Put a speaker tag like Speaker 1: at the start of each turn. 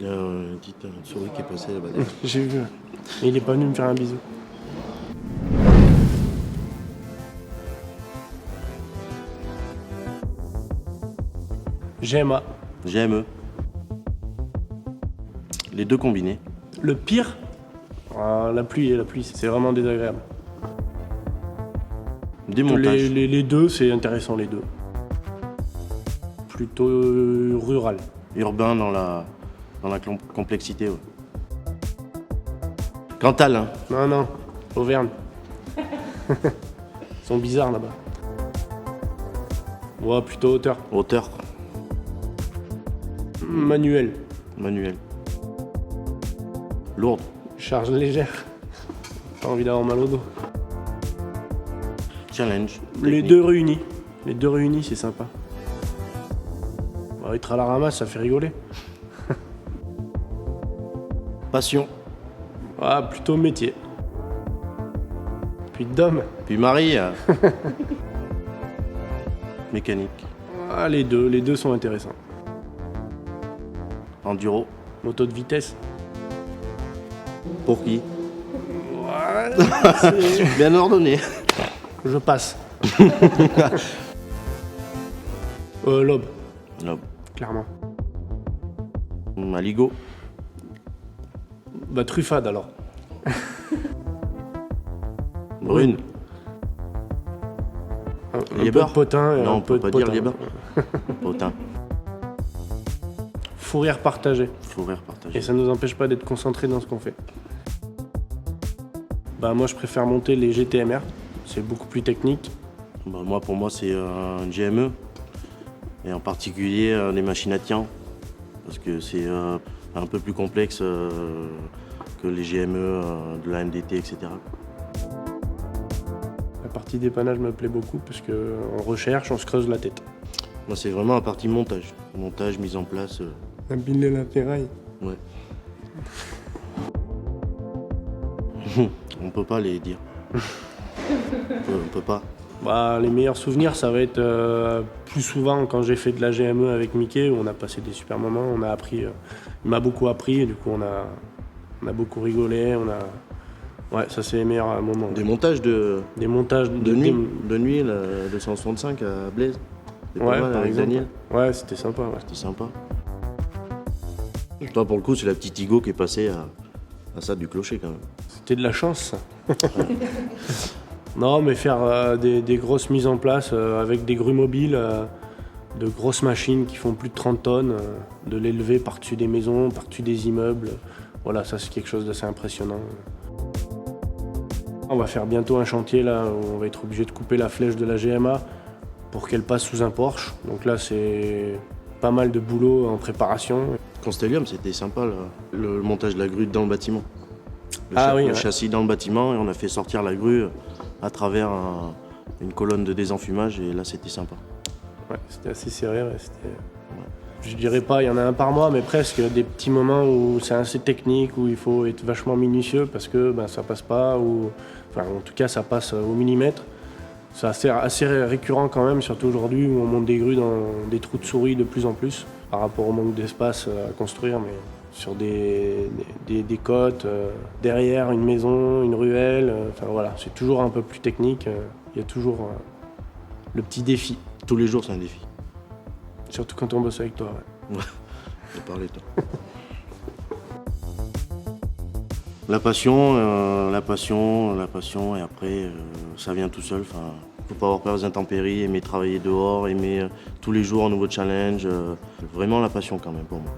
Speaker 1: Il y a une petite souris qui est passée là-bas derrière.
Speaker 2: J'ai vu. Mais il est pas venu me faire un bisou. GMA.
Speaker 1: GME. Les deux combinés.
Speaker 2: Le pire, la pluie, c'est vraiment désagréable.
Speaker 1: Démontage.
Speaker 2: Les deux, c'est intéressant, les deux. Plutôt rural.
Speaker 1: Urbain dans la complexité. Ouais. Cantal, hein.
Speaker 2: Non, Auvergne. Ils sont bizarres là-bas. Ouais, plutôt hauteur.
Speaker 1: Hauteur.
Speaker 2: Manuel.
Speaker 1: Manuel. Lourde.
Speaker 2: Charge légère. Pas envie d'avoir mal au dos.
Speaker 1: Challenge.
Speaker 2: Les
Speaker 1: Technique.
Speaker 2: deux réunis. Les deux réunis, c'est sympa. Bon, être à la ramasse, ça fait rigoler.
Speaker 1: Passion.
Speaker 2: Ah, plutôt métier. Puis d'homme.
Speaker 1: Puis Marie. Mécanique.
Speaker 2: Ah, les deux sont intéressants.
Speaker 1: Enduro.
Speaker 2: Moto de vitesse.
Speaker 1: Pour qui?
Speaker 2: Ouais,
Speaker 1: Bien ordonné.
Speaker 2: je passe. L'aube,
Speaker 1: Lobe.
Speaker 2: clairement.
Speaker 1: Maligo.
Speaker 2: Bah, truffade alors.
Speaker 1: Brune.
Speaker 2: Un peu de
Speaker 1: Liébar.
Speaker 2: potin et
Speaker 1: Non,
Speaker 2: un
Speaker 1: on
Speaker 2: peu
Speaker 1: peut
Speaker 2: de
Speaker 1: pas dire
Speaker 2: potin.
Speaker 1: liébar. Potin.
Speaker 2: Fourrière partagée.
Speaker 1: Faut rire partager.
Speaker 2: Et ça nous empêche pas d'être concentrés dans ce qu'on fait. Bah, moi, je préfère monter les GTMR. C'est beaucoup plus technique.
Speaker 1: Bah, moi, pour moi, c'est un GME. Et en particulier, les machines à tiens. Parce que c'est un peu plus complexe que les GME de la MDT, etc.
Speaker 2: La partie dépannage me plaît beaucoup parce qu'on recherche, on se creuse la tête.
Speaker 1: Moi, c'est vraiment la partie montage. Montage, mise en place.
Speaker 2: Habiler la ferraille.
Speaker 1: Ouais. On peut pas les dire. On peut pas.
Speaker 2: Bah, les meilleurs souvenirs, ça va être plus souvent quand j'ai fait de la GME avec Mickey, où on a passé des super moments, on a appris, il m'a beaucoup appris, et du coup on a beaucoup rigolé, ouais, ça c'est les meilleurs moments.
Speaker 1: Des montages de
Speaker 2: Montages
Speaker 1: nuit, la 265 à Blaise. C'est pas
Speaker 2: Ouais,
Speaker 1: mal
Speaker 2: par
Speaker 1: avec
Speaker 2: exemple.
Speaker 1: Daniel.
Speaker 2: Ouais, c'était sympa. Ouais.
Speaker 1: C'était sympa. Toi, pour le coup, c'est la petite Igo qui est passée à ça du clocher quand même.
Speaker 2: C'était de la chance, ça. Non, mais faire des grosses mises en place avec des grues mobiles, de grosses machines qui font plus de 30 tonnes, de l'élever par-dessus des maisons, par-dessus des immeubles. Voilà, ça c'est quelque chose d'assez impressionnant. On va faire bientôt un chantier là où on va être obligé de couper la flèche de la GMA pour qu'elle passe sous un Porsche. Donc là, c'est pas mal de boulot en préparation.
Speaker 1: Constellium, c'était sympa, le montage de la grue dans le bâtiment. Le
Speaker 2: Ouais.
Speaker 1: châssis dans le bâtiment, et on a fait sortir la grue à travers une colonne de désenfumage, et là, c'était sympa.
Speaker 2: Ouais, c'était assez serré. Ouais, je dirais pas, il y en a un par mois, mais presque des petits moments où c'est assez technique, où il faut être vachement minutieux parce que ça passe pas, ou enfin, en tout cas, ça passe au millimètre. C'est assez récurrent quand même, surtout aujourd'hui où on monte des grues dans des trous de souris de plus en plus par rapport au manque d'espace à construire, mais sur des côtes, derrière une maison, une ruelle, enfin voilà, c'est toujours un peu plus technique, il y a toujours le petit défi,
Speaker 1: Tous les jours, c'est un défi.
Speaker 2: surtout quand on bosse avec toi. Ouais.
Speaker 1: De parler, toi. La passion, et après, ça vient tout seul. Enfin, faut pas avoir peur des intempéries, aimer travailler dehors, aimer tous les jours un nouveau challenge. Vraiment la passion quand même pour moi.